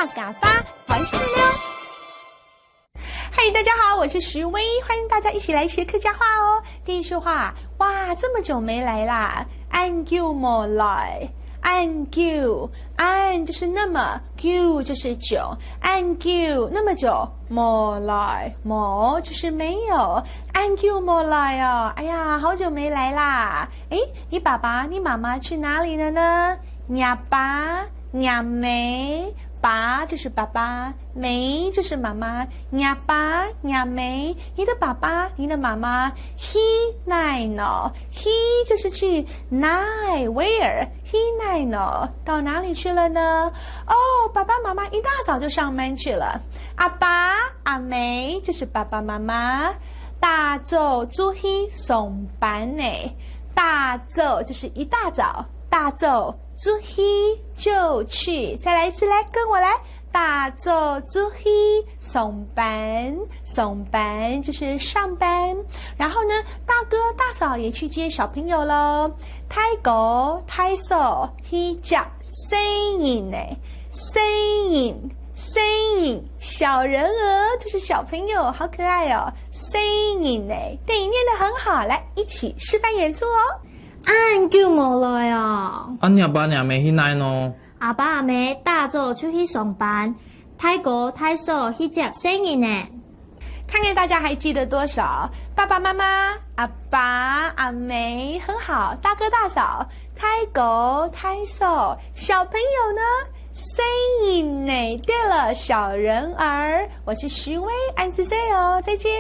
大嘎巴玩事溜。嗨，大家好，我是徐薇，欢迎大家一起来学客家话哦。第一句话，哇，这么久没来啦，安久没来。安久，安就是那么，久就是久，安久那么久，没来，没就是没有，安久没来哦。哎呀，好久没来啦。诶，你爸爸、你妈妈去哪里了呢？娘爸、娘妹。爸就是爸爸，妹就是妈妈，娘爸娘妹，你的爸爸你的妈妈 he 奈呢 he 就是去哪 where he 奈呢到哪里去了呢？哦，爸爸妈妈一大早就上班去了。阿爸阿妹就是爸爸妈妈，大早出去上班呢，大早就是一大早，大早出去就去，再来一次，来跟我来，大早出去上班，上班就是上班。然后呢，大哥大嫂也去接小朋友喽。太哥太嫂去接生人呢，生人小人儿就是小朋友，好可爱哦，生人呢，对，念得很好，来一起示范演出哦。安久冇来啊！娘爸娘妹去哪呢？阿爸阿妹大早出去上班，太哥太嫂去接生人呢。看看大家还记得多少？爸爸妈妈、阿爸阿妹很好，大哥大嫂、太哥太嫂，小朋友呢？生人呢？对了，小人儿。我是徐薇，安子 say 哦，再见。